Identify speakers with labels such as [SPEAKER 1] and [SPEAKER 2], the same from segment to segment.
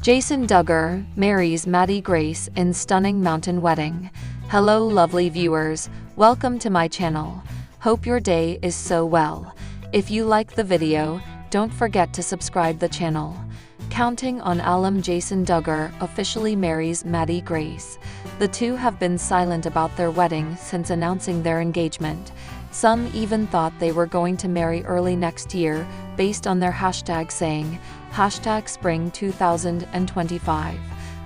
[SPEAKER 1] Jason Duggar marries Maddie Grace in stunning mountain wedding. Hello lovely viewers, welcome to my channel. Hope your day is so well. If you like the video, don't forget to subscribe the channel. Counting on alum Jason Duggar officially marries Maddie Grace. The two have been silent about their wedding since announcing their engagement. Some even thought they were going to marry early next year based on their hashtag saying #spring 2025.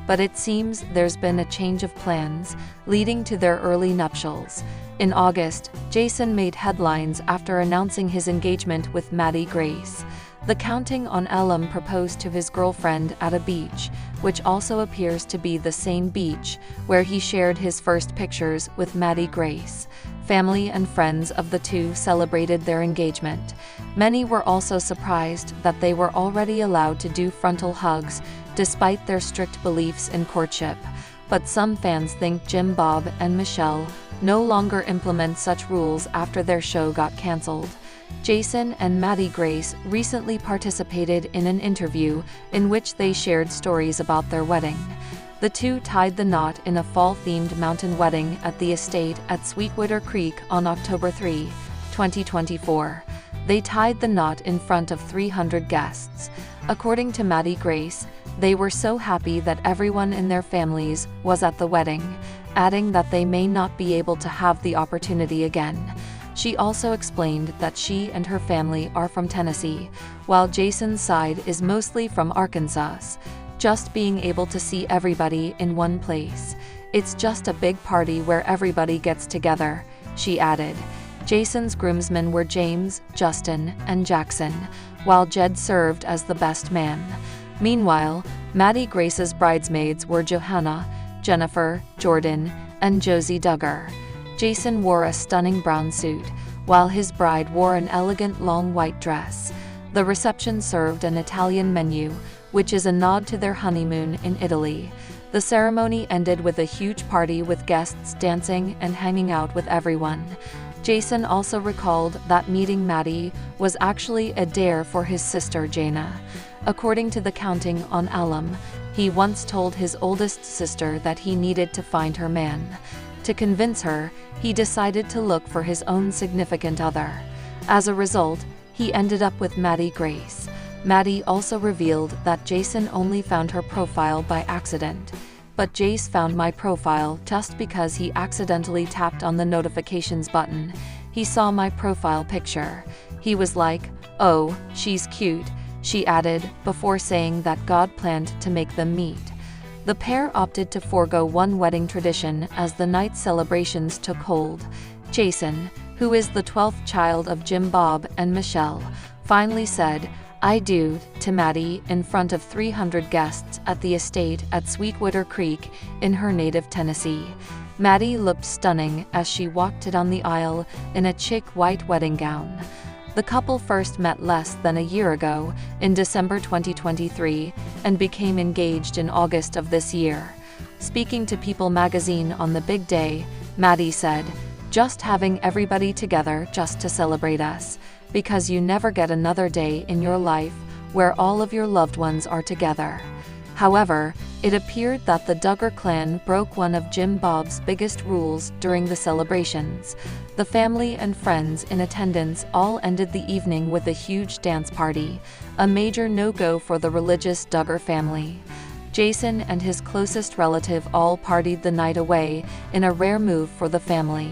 [SPEAKER 1] But it seems there's been a change of plans, leading to their early nuptials. In August, Jason made headlines after announcing his engagement with Maddie Grace. The Counting on alum proposed to his girlfriend at a beach, which also appears to be the same beach where he shared his first pictures with Maddie Grace. Family and friends of the two celebrated their engagement. Many were also surprised that they were already allowed to do frontal hugs, despite their strict beliefs in courtship. But some fans think Jim Bob and Michelle no longer implement such rules after their show got cancelled. Jason and Maddie Grace recently participated in an interview in which they shared stories about their wedding. The two tied the knot in a fall-themed mountain wedding at the estate at Sweetwater Creek on October 3, 2024. They tied the knot in front of 300 guests. According to Maddie Grace, they were so happy that everyone in their families was at the wedding, adding that they may not be able to have the opportunity again. She also explained that she and her family are from Tennessee, while Jason's side is mostly from Arkansas. Just being able to see everybody in one place. It's just a big party where everybody gets together, she added. Jason's groomsmen were James, Justin, and Jackson, while Jed served as the best man. Meanwhile, Maddie Grace's bridesmaids were Johanna, Jennifer, Jordan, and Josie Duggar. Jason wore a stunning brown suit, while his bride wore an elegant long white dress. The reception served an Italian menu, which is a nod to their honeymoon in Italy. The ceremony ended with a huge party with guests dancing and hanging out with everyone. Jason also recalled that meeting Maddie was actually a dare for his sister Jana. According to the Counting on alum, he once told his oldest sister that he needed to find her man. To convince her, he decided to look for his own significant other. As a result, he ended up with Maddie Grace. Maddie also revealed that Jason only found her profile by accident. But Jace found my profile just because he accidentally tapped on the notifications button. He saw my profile picture. He was like, "Oh, she's cute," she added, before saying that God planned to make them meet. The pair opted to forego one wedding tradition as the night's celebrations took hold. Jason, who is the 12th child of Jim Bob and Michelle, finally said, "I do" to Maddie in front of 300 guests at the estate at Sweetwater Creek in her native Tennessee. Maddie looked stunning as she walked down the aisle in a chic white wedding gown. The couple first met less than a year ago, in December 2023, and became engaged in August of this year. Speaking to People magazine on the big day, Maddie said, "Just having everybody together just to celebrate us, because you never get another day in your life where all of your loved ones are together." However, it appeared that the Duggar clan broke one of Jim Bob's biggest rules during the celebrations. The family and friends in attendance all ended the evening with a huge dance party, a major no-go for the religious Duggar family. Jason and his closest relative all partied the night away in a rare move for the family.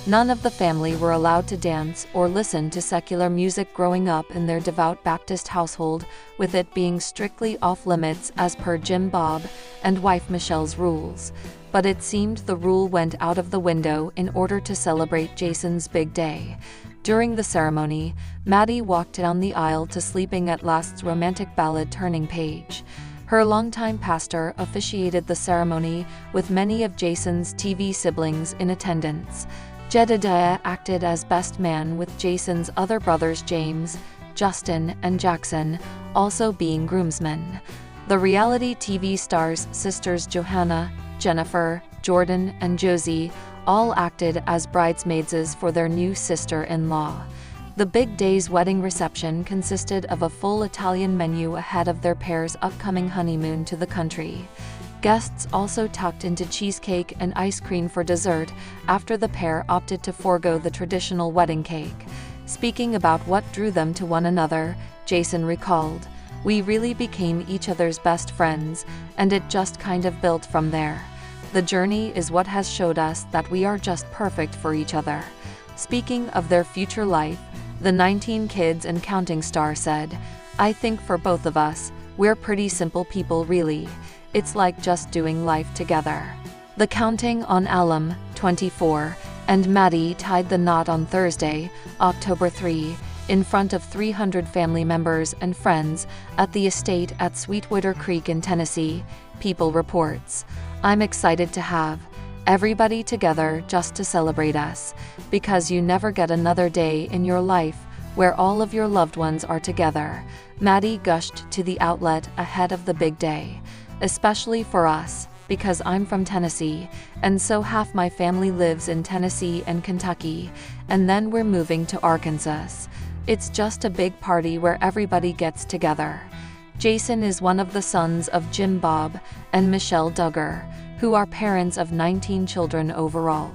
[SPEAKER 1] None of the family were allowed to dance or listen to secular music growing up in their devout Baptist household, with it being strictly off-limits as per Jim Bob and wife Michelle's rules. But it seemed the rule went out of the window in order to celebrate Jason's big day. During the ceremony, Maddie walked down the aisle to Sleeping at Last's romantic ballad Turning Page. Her longtime pastor officiated the ceremony with many of Jason's TV siblings in attendance. Jedediah acted as best man with Jason's other brothers James, Justin, and Jackson also being groomsmen. The reality TV stars' sisters Johanna, Jennifer, Jordan, and Josie all acted as bridesmaids for their new sister-in-law. The big day's wedding reception consisted of a full Italian menu ahead of their pair's upcoming honeymoon to the country. Guests also tucked into cheesecake and ice cream for dessert after the pair opted to forego the traditional wedding cake. Speaking about what drew them to one another, Jason recalled, "We really became each other's best friends, and it just kind of built from there. The journey is what has showed us that we are just perfect for each other." Speaking of their future life, the 19 kids and counting star said, "I think for both of us, we're pretty simple people really. It's like just doing life together." The counting on alum, 24, and Maddie tied the knot on Thursday, October 3, in front of 300 family members and friends at the estate at Sweetwater Creek in Tennessee, People reports. "I'm excited to have everybody together just to celebrate us, because you never get another day in your life where all of your loved ones are together," Maddie gushed to the outlet ahead of the big day. "Especially for us, because I'm from Tennessee, and so half my family lives in Tennessee and Kentucky, and then we're moving to Arkansas. It's just a big party where everybody gets together." Jason is one of the sons of Jim Bob and Michelle Duggar, who are parents of 19 children overall.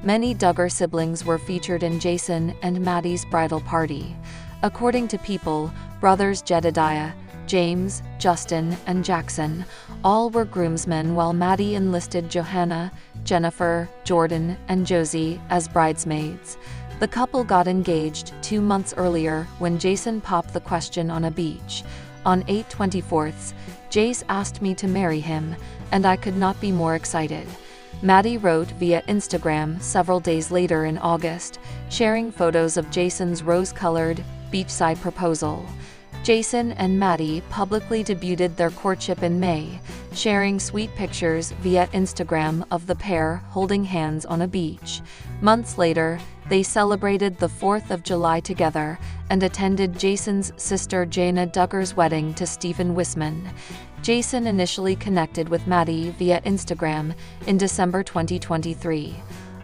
[SPEAKER 1] Many Duggar siblings were featured in Jason and Maddie's bridal party. According to People, brothers Jedediah, James, Justin, and Jackson all were groomsmen, while Maddie enlisted Johanna, Jennifer, Jordan, and Josie as bridesmaids. The couple got engaged 2 months earlier when Jason popped the question on a beach. On 8/24, "Jace asked me to marry him, and I could not be more excited," Maddie wrote via Instagram several days later in August, sharing photos of Jason's rose-colored, beachside proposal. Jason and Maddie publicly debuted their courtship in May, sharing sweet pictures via Instagram of the pair holding hands on a beach. Months later, they celebrated the 4th of July together and attended Jason's sister Jana Duggar's wedding to Stephen Wisman. Jason initially connected with Maddie via Instagram in December 2023.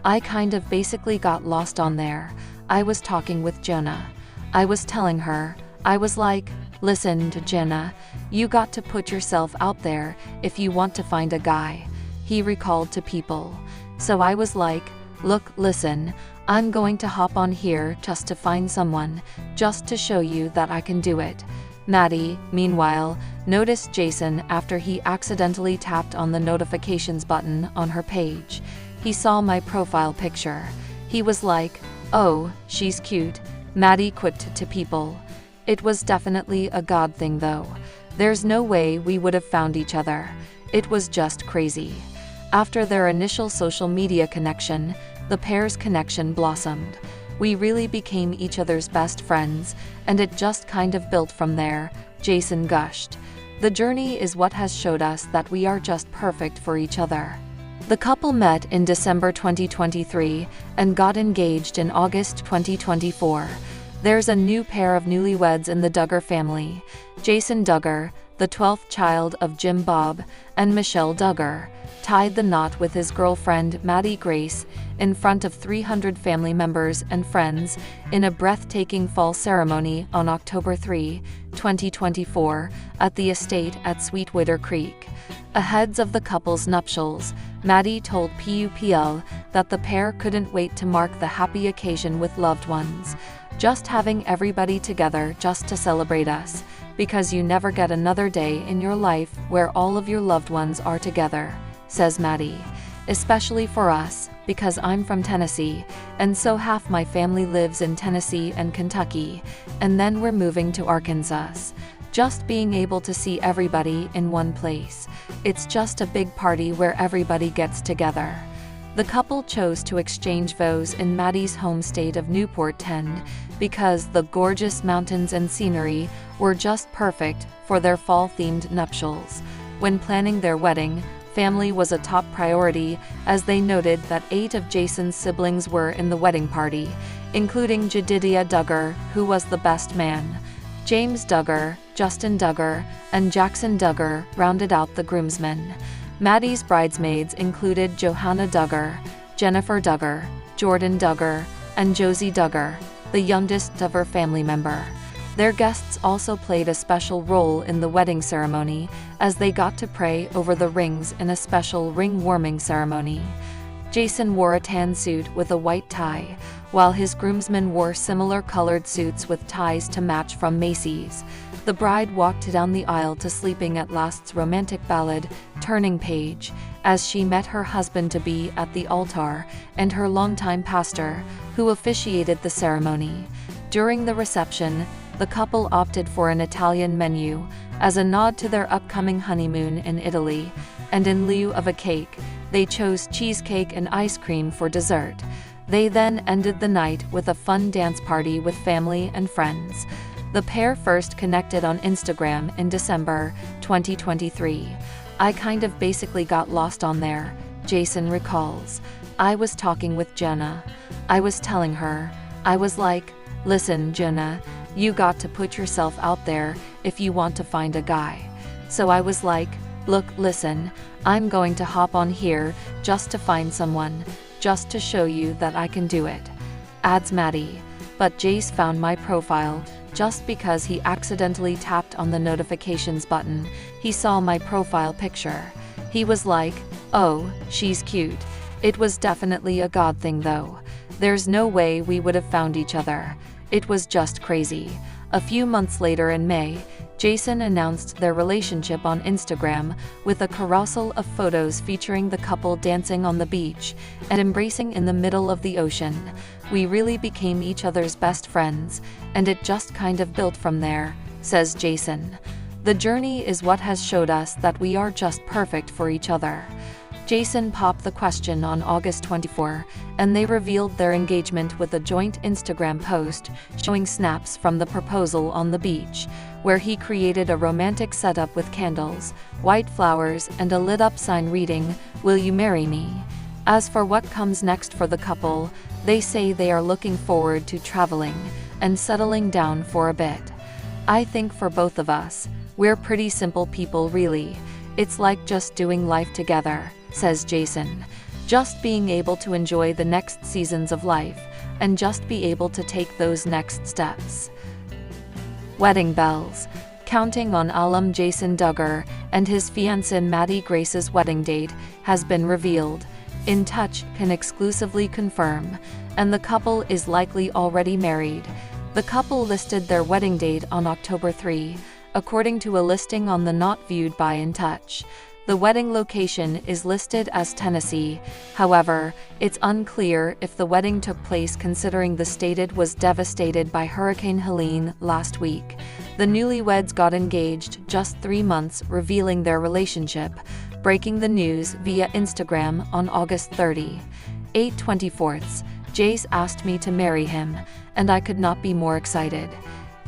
[SPEAKER 1] "I kind of basically got lost on there. I was talking with Jonah. I was telling her, I was like, listen to Jenna, you got to put yourself out there if you want to find a guy," he recalled to People. "So I was like, look, listen, I'm going to hop on here just to find someone, just to show you that I can do it." Maddie, meanwhile, noticed Jason after he accidentally tapped on the notifications button on her page. "He saw my profile picture. He was like, oh, she's cute," Maddie quipped to People. "It was definitely a God thing though. There's no way we would have found each other. It was just crazy." After their initial social media connection, the pair's connection blossomed. "We really became each other's best friends, and it just kind of built from there," Jason gushed. "The journey is what has showed us that we are just perfect for each other." The couple met in December 2023 and got engaged in August 2024. There's a new pair of newlyweds in the Duggar family. Jason Duggar, the 12th child of Jim Bob and Michelle Duggar, tied the knot with his girlfriend Maddie Grace in front of 300 family members and friends in a breathtaking fall ceremony on October 3, 2024, at the estate at Sweetwater Creek. Ahead of the couple's nuptials, Maddie told PUPL that the pair couldn't wait to mark the happy occasion with loved ones. "Just having everybody together just to celebrate us, because you never get another day in your life where all of your loved ones are together," says Maddie. "Especially for us, because I'm from Tennessee, and so half my family lives in Tennessee and Kentucky, and then we're moving to Arkansas. Just being able to see everybody in one place. It's just a big party where everybody gets together." The couple chose to exchange vows in Maddie's home state of Newport 10 because the gorgeous mountains and scenery were just perfect for their fall-themed nuptials. When planning their wedding, family was a top priority, as they noted that 8 of Jason's siblings were in the wedding party, including Jedediah Duggar, who was the best man. James Duggar, Justin Duggar, and Jackson Duggar rounded out the groomsmen. Maddie's bridesmaids included Johanna Duggar, Jennifer Duggar, Jordan Duggar, and Josie Duggar. the youngest of her family member. Their guests also played a special role in the wedding ceremony, as they got to pray over the rings in a special ring-warming ceremony. Jason wore a tan suit with a white tie, while his groomsmen wore similar colored suits with ties to match from Macy's. The bride walked down the aisle to Sleeping at Last's romantic ballad, Turning Page, as she met her husband-to-be at the altar, and her longtime pastor, who officiated the ceremony. During the reception, the couple opted for an Italian menu, as a nod to their upcoming honeymoon in Italy, and in lieu of a cake, they chose cheesecake and ice cream for dessert. They then ended the night with a fun dance party with family and friends. The pair first connected on Instagram in December 2023. "I kind of basically got lost on there," Jason recalls. "I was talking with Jenna. I was telling her. I was like, listen, Jenna, you got to put yourself out there if you want to find a guy. So I was like, look, listen, I'm going to hop on here just to find someone, just to show you that I can do it," adds Maddie. But Jace found my profile just because he accidentally tapped on the notifications button. He saw my profile picture. He was like, "Oh, she's cute." It was definitely a God thing though. There's no way we would have found each other. It was just crazy. A few months later in May, Jason announced their relationship on Instagram with a carousel of photos featuring the couple dancing on the beach and embracing in the middle of the ocean. "We really became each other's best friends, and it just kind of built from there," says Jason. "The journey is what has showed us that we are just perfect for each other." Jason popped the question on August 24, and they revealed their engagement with a joint Instagram post showing snaps from the proposal on the beach, where he created a romantic setup with candles, white flowers, and a lit-up sign reading, "Will you marry me?" As for what comes next for the couple, they say they are looking forward to traveling and settling down for a bit. "I think for both of us, we're pretty simple people really. It's like just doing life together," says Jason. "Just being able to enjoy the next seasons of life, and just be able to take those next steps." Wedding bells. Counting on alum Jason Duggar and his fiancée Maddie Grace's wedding date has been revealed. In Touch can exclusively confirm, and the couple is likely already married. The couple listed their wedding date on October 3, according to a listing on the Not Viewed by In Touch. The wedding location is listed as Tennessee. However, it's unclear if the wedding took place considering the state was devastated by Hurricane Helene last week. The newlyweds got engaged just 3 months, revealing their relationship, breaking the news via Instagram on August 30. 8/24. "Jace asked me to marry him, and I could not be more excited.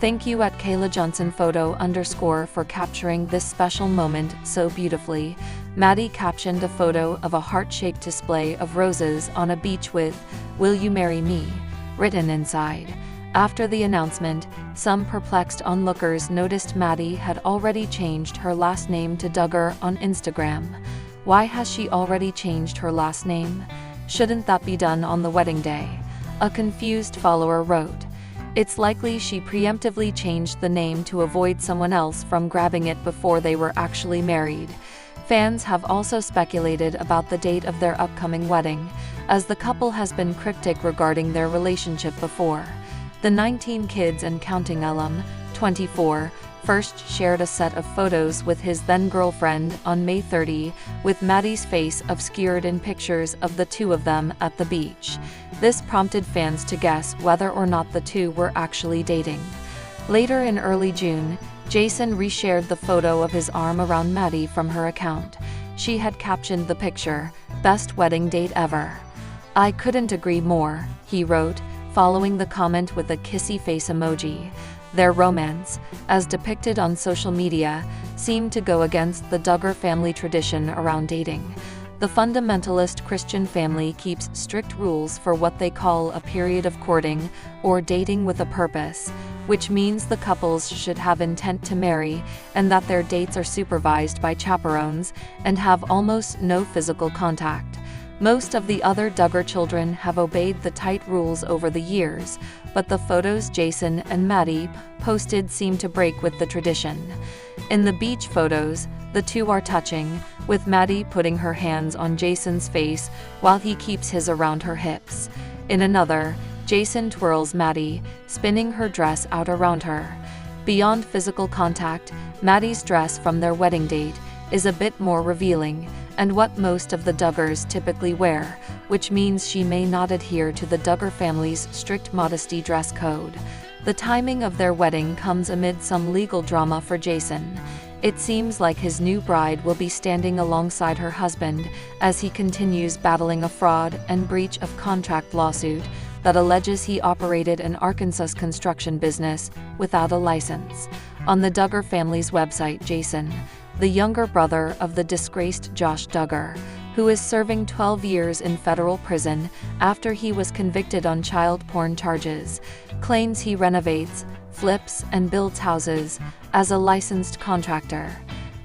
[SPEAKER 1] Thank you at Kayla Johnson Photo _ for capturing this special moment so beautifully." Maddie captioned a photo of a heart-shaped display of roses on a beach with, "Will you marry me?" written inside. After the announcement, some perplexed onlookers noticed Maddie had already changed her last name to Duggar on Instagram. Why has she already changed her last name? Shouldn't that be done on the wedding day? A confused follower wrote. It's likely she preemptively changed the name to avoid someone else from grabbing it before they were actually married. Fans have also speculated about the date of their upcoming wedding, as the couple has been cryptic regarding their relationship before. The 19 kids and counting alum, 24, first shared a set of photos with his then-girlfriend on May 30, with Maddie's face obscured in pictures of the two of them at the beach. This prompted fans to guess whether or not the two were actually dating. Later in early June, Jason reshared the photo of his arm around Maddie from her account. She had captioned the picture, "Best wedding date ever." "I couldn't agree more," he wrote, following the comment with a kissy face emoji. Their romance, as depicted on social media, seemed to go against the Duggar family tradition around dating. The fundamentalist Christian family keeps strict rules for what they call a period of courting, or dating with a purpose, which means the couples should have intent to marry, and that their dates are supervised by chaperones, and have almost no physical contact. Most of the other Duggar children have obeyed the tight rules over the years, but the photos Jason and Maddie posted seem to break with the tradition. In the beach photos, the two are touching, with Maddie putting her hands on Jason's face while he keeps his around her hips. In another, Jason twirls Maddie, spinning her dress out around her. Beyond physical contact, Maddie's dress from their wedding date is a bit more revealing, and what most of the Duggars typically wear, which means she may not adhere to the Duggar family's strict modesty dress code. The timing of their wedding comes amid some legal drama for Jason. It seems like his new bride will be standing alongside her husband as he continues battling a fraud and breach of contract lawsuit that alleges he operated an Arkansas construction business without a license. On the Duggar family's website, Jason, the younger brother of the disgraced Josh Duggar, who is serving 12 years in federal prison after he was convicted on child porn charges, claims he renovates, flips, and builds houses as a licensed contractor.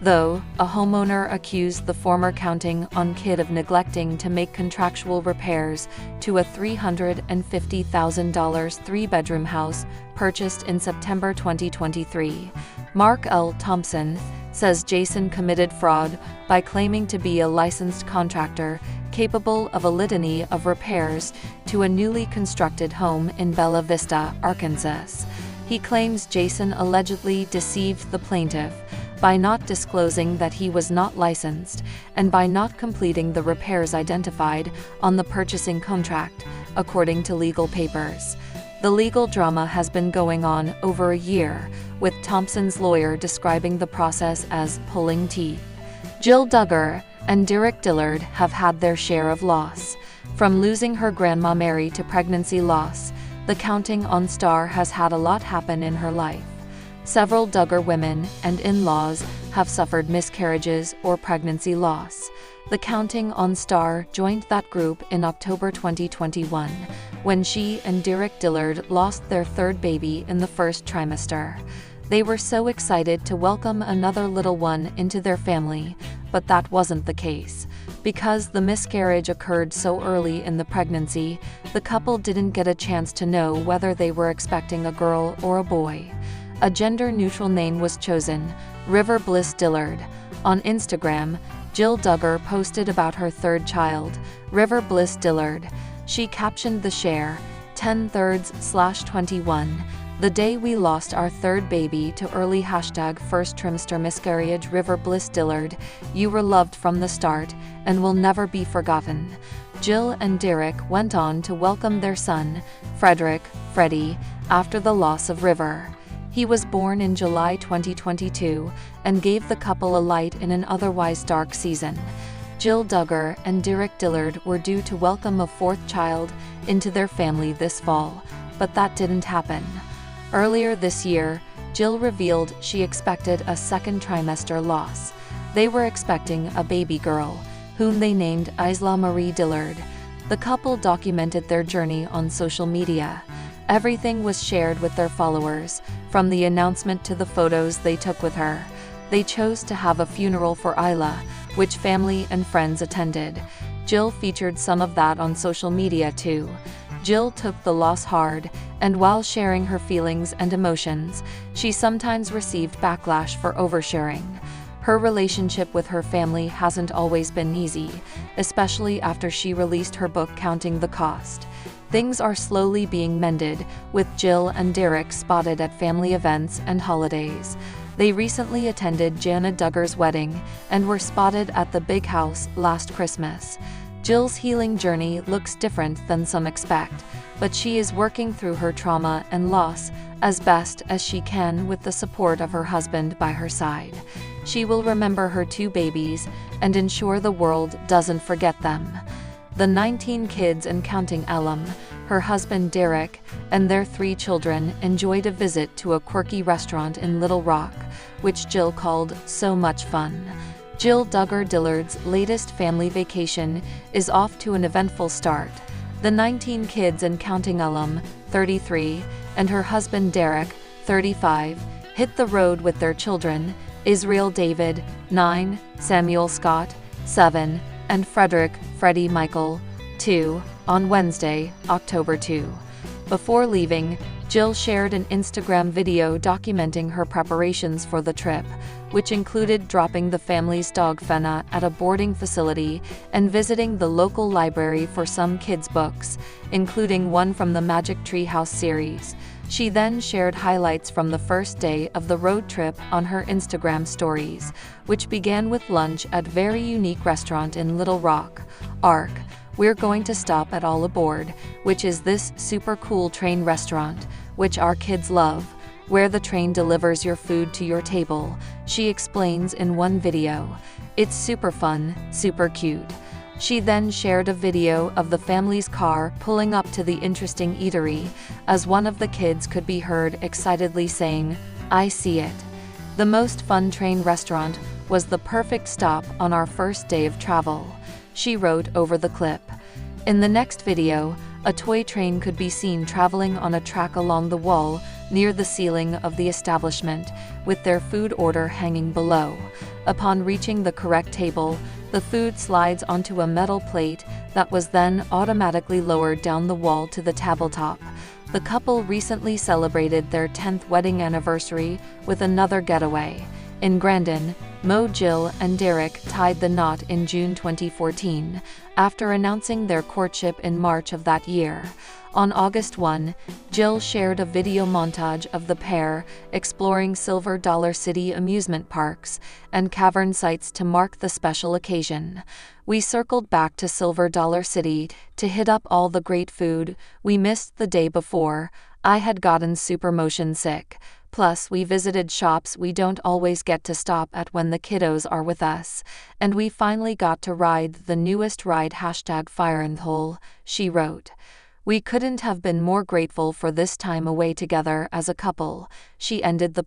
[SPEAKER 1] Though, a homeowner accused the former counting on kid of neglecting to make contractual repairs to a $350,000 three-bedroom house purchased in September 2023. Mark L. Thompson says Jason committed fraud by claiming to be a licensed contractor capable of a litany of repairs to a newly constructed home in Bella Vista, Arkansas. He claims Jason allegedly deceived the plaintiff by not disclosing that he was not licensed and by not completing the repairs identified on the purchasing contract, according to legal papers. The legal drama has been going on over a year, with Thompson's lawyer describing the process as pulling teeth. Jill Duggar and Derek Dillard have had their share of loss. From losing her grandma Mary to pregnancy loss, the counting on star has had a lot happen in her life. Several Duggar women and in-laws have suffered miscarriages or pregnancy loss. The counting on star joined that group in October 2021, when she and Derek Dillard lost their third baby in the first trimester. They were so excited to welcome another little one into their family, but that wasn't the case. Because the miscarriage occurred so early in the pregnancy, the couple didn't get a chance to know whether they were expecting a girl or a boy. A gender-neutral name was chosen, River Bliss Dillard. On Instagram, Jill Duggar posted about her third child, River Bliss Dillard. She captioned the share, 10/3/21, the day we lost our third baby to early #first trimester miscarriage. River Bliss Dillard, you were loved from the start and will never be forgotten. Jill and Derek went on to welcome their son, Freddie, after the loss of River. He was born in July 2022 and gave the couple a light in an otherwise dark season. Jill Duggar and Derek Dillard were due to welcome a fourth child into their family this fall, but that didn't happen. Earlier this year, Jill revealed she expected a second trimester loss. They were expecting a baby girl, whom they named Isla Marie Dillard. The couple documented their journey on social media. Everything was shared with their followers, from the announcement to the photos they took with her. They chose to have a funeral for Isla, which family and friends attended. Jill featured some of that on social media too. Jill took the loss hard, and while sharing her feelings and emotions, she sometimes received backlash for oversharing. Her relationship with her family hasn't always been easy, especially after she released her book Counting the Cost. Things are slowly being mended, with Jill and Derek spotted at family events and holidays. They recently attended Jana Duggar's wedding and were spotted at the big house last Christmas. Jill's healing journey looks different than some expect, but she is working through her trauma and loss as best as she can with the support of her husband by her side. She will remember her two babies and ensure the world doesn't forget them. The 19 kids and counting alum, her husband Derek, and their 3 children enjoyed a visit to a quirky restaurant in Little Rock, which Jill called so much fun. Jill Duggar Dillard's latest family vacation is off to an eventful start. The 19 kids and counting alum, 33, and her husband Derek, 35, hit the road with their children, Israel David, 9, Samuel Scott, 7, and Frederick, Freddie Michael, 2, on Wednesday, October 2. Before leaving, Jill shared an Instagram video documenting her preparations for the trip, which included dropping the family's dog Fenna at a boarding facility and visiting the local library for some kids' books, including one from the Magic Tree House series. She then shared highlights from the first day of the road trip on her Instagram stories, which began with lunch at very unique restaurant in Little Rock, Ark. We're going to stop at All Aboard, which is this super cool train restaurant, which our kids love, where the train delivers your food to your table, she explains in one video. It's super fun, super cute. She then shared a video of the family's car pulling up to the interesting eatery, as one of the kids could be heard excitedly saying, "I see it." The most fun train restaurant was the perfect stop on our first day of travel, she wrote over the clip. In the next video, a toy train could be seen traveling on a track along the wall near the ceiling of the establishment, with their food order hanging below. Upon reaching the correct table, the food slides onto a metal plate that was then automatically lowered down the wall to the tabletop. The couple recently celebrated their 10th wedding anniversary with another getaway. In Grandin, Mo, Jill, and Derek tied the knot in June 2014, after announcing their courtship in March of that year. On August 1, Jill shared a video montage of the pair exploring Silver Dollar City amusement parks and cavern sites to mark the special occasion. "We circled back to Silver Dollar City to hit up all the great food we missed the day before. I had gotten super motion sick. Plus, we visited shops we don't always get to stop at when the kiddos are with us. And we finally got to ride the newest ride #FireandHole, she wrote. "We couldn't have been more grateful for this time away together as a couple," she ended the